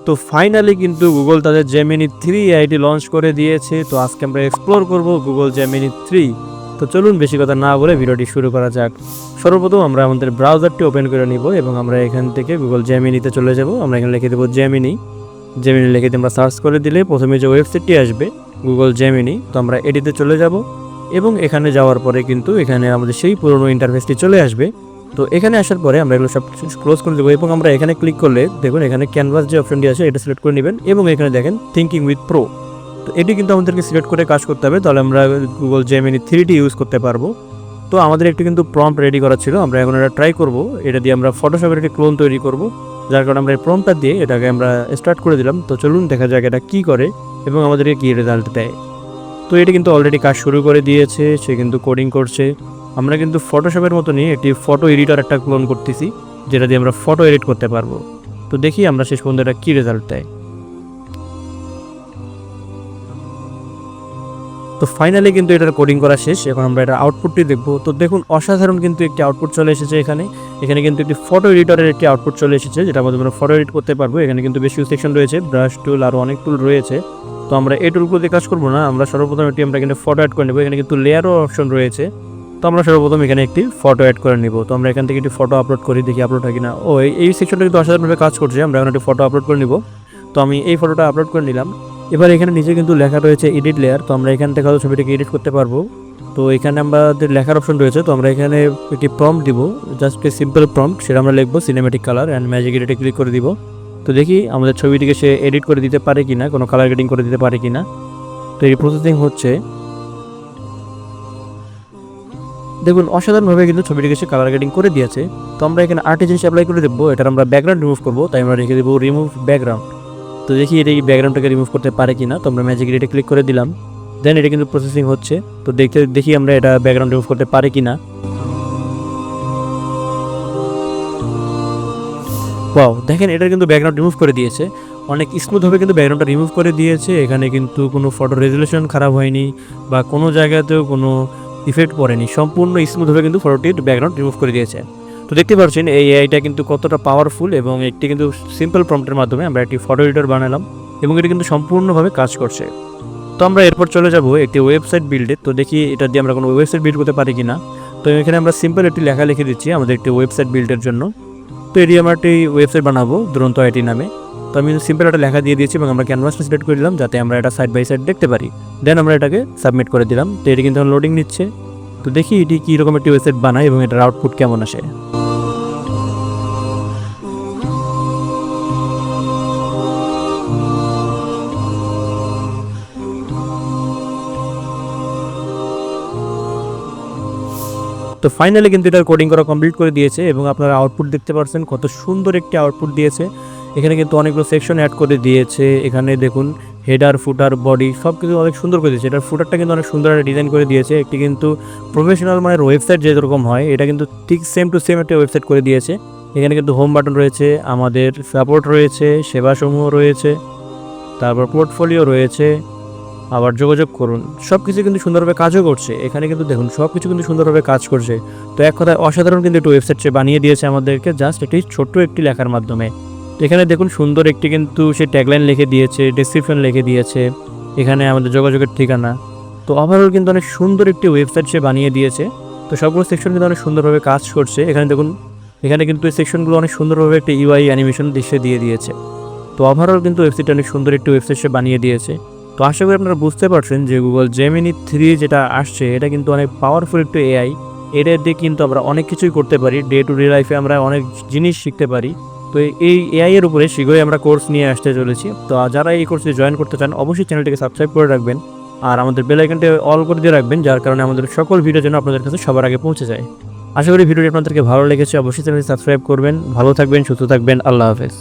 তো ফাইনালি কিন্তু গুগল তাদের জেমিনি 3 এআইটি লঞ্চ করে দিয়েছে। তো আজকে আমরা এক্সপ্লোর করব গুগল জেমিনি 3। তো চলুন বেশি কথা না বলে ভিডিওটি শুরু করা যাক। সর্বপ্রথম আমরা আমাদের ব্রাউজারটি ওপেন করে নিব এবং আমরা এখান থেকে গুগল জেমিনিতে চলে যাব। আমরা এখানে লিখে দেবো জেমিনি লিখে দিয়ে আমরা সার্চ করে দিলে প্রথমে যে ওয়েবসাইটটি আসবে গুগল জেমিনি, তো আমরা এটিতে চলে যাব এবং এখানে যাওয়ার পরে কিন্তু এখানে আমাদের সেই পুরনো ইন্টারফেসটি চলে আসবে। তো এখানে আসার পরে আমরা এগুলো সব ক্লোজ করে দেবো এবং আমরা এখানে ক্লিক করলে দেখুন এখানে ক্যানভাস যে অপশনটি আছে এটা সিলেক্ট করে নেবেন এবং এখানে দেখেন থিঙ্কিং উইথ প্রো। তো এটি কিন্তু আমাদেরকে সিলেক্ট করে কাজ করতে হবে, তাহলে আমরা গুগল জেমিনি 3টি ইউজ করতে পারবো। তো আমাদের একটি কিন্তু প্রম্পট রেডি করা ছিল, আমরা এখন এটা ট্রাই করব। এটা দিয়ে আমরা ফটোশপের একটি ক্লোন তৈরি করব, যার কারণে আমরা এই প্রম্পটটা দিয়ে এটাকে আমরা স্টার্ট করে দিলাম। তো চলুন দেখা যাক এটা কী করে এবং আমাদেরকে কী রেজাল্ট দেয়। তো এটি কিন্তু অলরেডি কাজ শুরু করে দিয়েছে, সে কিন্তু কোডিং করছে। আমরা কিন্তু ফটোশপের মতনই একটি ফটো এডিটর একটা ক্লোন করতেছি, যেটা দিয়ে আমরা ফটো এডিট করতে পারবো। তো দেখি আমরা শেষ পর্যন্ত এটা কী রেজাল্ট দেয়। তো ফাইনালি কিন্তু এটার কোডিং করা শেষ, এখন আমরা এটা আউটপুটটি দেখবো। তো দেখুন অসাধারণ কিন্তু একটি আউটপুট চলে এসেছে। এখানে কিন্তু একটি ফটো এডিটরের একটি আউটপুট চলে এসেছে, যেটা মধ্যে আমরা ফটো এডিট করতে পারবো। এখানে কিন্তু বেশ কিছু সেকশন রয়েছে, ব্রাশ টুল আরও অনেক টুল রয়েছে। তো আমরা এই টুলগুলো দিয়ে কাজ করবো না, আমরা সর্বপ্রথম এটি আমরা এখানে ফটো অ্যাড করে নেবো। এখানে কিন্তু লেয়ারও অপশন রয়েছে, তো আমরা সর্বপ্রথম এখানে একটি ফটো অ্যাড করে নিব। তো আমরা এখান থেকে একটি ফটো আপলোড করি, দেখি আপলোড হয় কিনা। এই সেকশনটা কিন্তু অসাধারণভাবে কাজ করছে। আমরা এখন একটি ফটো আপলোড করে নিব। তো আমি এই ফটোটা আপলোড করে নিলাম। এবার এখানে নিচে কিন্তু লেখা রয়েছে এডিট লেয়ার, তো আমরা এখান থেকে হয়তো ছবিটাকে এডিট করতে পারবো। তো এখানে আমাদের লেখার অপশন রয়েছে, তো আমরা এখানে একটি প্রম্পট দিব, জাস্ট এ সিম্পল প্রম্পট, সেটা আমরা লিখবো সিনেমেটিক কালার অ্যান্ড ম্যাজিক এডিটে ক্লিক করে দিব। তো দেখি আমাদের ছবিটিকে সে এডিট করে দিতে পারে কিনা, কোনো কালার গ্রেডিং করে দিতে পারে কিনা। তো এই প্রসেসিং হচ্ছে, দেখুন অসাধারণভাবে কিন্তু ছবিটিকে সে কালার গ্রেডিং করে দিয়েছে। তো আমরা এখানে আর্ট এজেন্সি অ্যাপ্লাই করে দেবো, এটার আমরা ব্যাকগ্রাউন্ড রিমুভ করবো, তাই আমরা রেখে দেবো রিমুভ ব্যাকগ্রাউন্ড। তো দেখি এটা এই ব্যাকগ্রাউন্ডটাকে রিমুভ করতে পারে কিনা। তো আমরা ম্যাজিক এডিটে ক্লিক করে দিলাম, দেন এটা কিন্তু প্রসেসিং হচ্ছে। তো দেখি আমরা এটা ব্যাকগ্রাউন্ড রিমুভ করতে পারে কিনা। ওয়াও, দেখেন এটা কিন্তু ব্যাকগ্রাউন্ড রিমুভ করে দিয়েছে, অনেক স্মুথভাবে কিন্তু ব্যাকগ্রাউন্ডটা রিমুভ করে দিয়েছে। এখানে কিন্তু কোনো ফটো রেজুলেশন খারাপ হয়নি বা কোনো জায়গাতেও কোনো ইফেক্ট পড়েনি, সম্পূর্ণ স্মুথভাবে কিন্তু ফটোটির ব্যাকগ্রাউন্ড রিমুভ করে দিয়েছে। তো দেখতে পাচ্ছেন এই এআইটা কিন্তু কতটা পাওয়ারফুল এবং একটি কিন্তু সিম্পল প্রম্পটের মাধ্যমে আমরা একটি ফটো এডিটর বানালাম এবং এটি কিন্তু সম্পূর্ণভাবে কাজ করছে। তো আমরা এরপর চলে যাব একটি ওয়েবসাইট বিল্ডে। তো দেখি এটা দিয়ে আমরা কোনো ওয়েবসাইট বিল্ড করতে পারি কিনা। তো এখানে আমরা সিম্পল একটি লেখা লিখে দিচ্ছি আমাদের একটি ওয়েবসাইট বিল্ডের জন্য। তো এটি আমরা একটি ওয়েবসাইট বানাবো দুরন্ত আইটি নামে। তো আমি সিম্পল একটা লেখা দিয়ে দিয়েছি এবং আমরা ক্যানভাসটা সিলেক্ট করে দিলাম, যাতে আমরা এটা সাইড বাই সাইড দেখতে পারি। দেন আমরা এটাকে সাবমিট করে দিলাম। তো এটি কিন্তু লোডিং নিচ্ছে। তো দেখি এটি কীরকম একটি ওয়েবসাইট বানায় এবং এটার আউটপুট কেমন আসে। তো ফাইনালি কিন্তু এটার কোডিং করা কমপ্লিট করে দিয়েছে এবং আপনারা আউটপুট দেখতে পাচ্ছেন কত সুন্দর একটি আউটপুট দিয়েছে। এখানে কিন্তু অনেকগুলো সেকশন অ্যাড করে দিয়েছে। এখানে দেখুন হেডার, ফুটার, বডি সব কিছু অনেক সুন্দর করে দিয়েছে। এটার ফুটারটা কিন্তু অনেক সুন্দর একটা ডিজাইন করে দিয়েছে। একটি কিন্তু প্রফেশনাল মানের ওয়েবসাইট যেরকম হয়, এটা কিন্তু ঠিক সেম টু সেম একটা ওয়েবসাইট করে দিয়েছে। এখানে কিন্তু হোম বাটন রয়েছে, আমাদের সাপোর্ট রয়েছে, সেবাসমূহ রয়েছে, তারপর পোর্টফোলিও রয়েছে, আবার যোগাযোগ করুন, সব কিছু কিন্তু সুন্দরভাবে কাজও করছে। এখানে কিন্তু দেখুন সব কিছু কিন্তু সুন্দরভাবে কাজ করছে। তো এক কথায় অসাধারণ কিন্তু একটি ওয়েবসাইট সে বানিয়ে দিয়েছে আমাদেরকে, জাস্ট একটি ছোট্ট একটি লেখার মাধ্যমে। তো এখানে দেখুন সুন্দর একটি কিন্তু সে ট্যাগলাইন লিখে দিয়েছে, ডেসক্রিপশন লিখে দিয়েছে, এখানে আমাদের যোগাযোগের ঠিকানা। তো ওভারঅল কিন্তু অনেক সুন্দর একটি ওয়েবসাইট সে বানিয়ে দিয়েছে। তো সবগুলো সেকশন কিন্তু অনেক সুন্দরভাবে কাজ করছে। এখানে দেখুন এখানে কিন্তু এই সেকশনগুলো অনেক সুন্দরভাবে একটি ইউআই অ্যানিমেশন দৃশ্যে দিয়ে দিয়েছে। তো ওভারঅল কিন্তু ওয়েবসাইটটা অনেক সুন্দর একটি ওয়েবসাইট সে বানিয়ে দিয়েছে। তো আশা করি আপনারা বুঝতে পারছেন যে গুগল জেমিনি 3 যেটা আসছে এটা কিন্তু অনেক পাওয়ারফুল একটু এআই। এটা দিয়ে কিন্তু আমরা অনেক কিছুই করতে পারি, ডে টু ডে লাইফে আমরা অনেক জিনিস শিখতে পারি। তো এই এআই এর উপরে শীঘ্রই আমরা কোর্স নিয়ে আসতে চলেছি। তো যারা এই কোর্সে জয়েন করতে চান অবশ্যই চ্যানেলটিকে সাবস্ক্রাইব করে রাখবেন আর আমাদের বেল আইকনটি অল করে দিয়ে রাখবেন, যার কারণে আমাদের সকল ভিডিও যেন আপনাদের কাছে সবার আগে পৌঁছে যায়। আশা করি ভিডিওটি আপনাদেরকে ভালো লেগেছে, অবশ্যই চ্যানেলটি সাবস্ক্রাইব করবেন। ভালো থাকবেন, সুস্থ থাকবেন, আল্লাহ হাফেজ।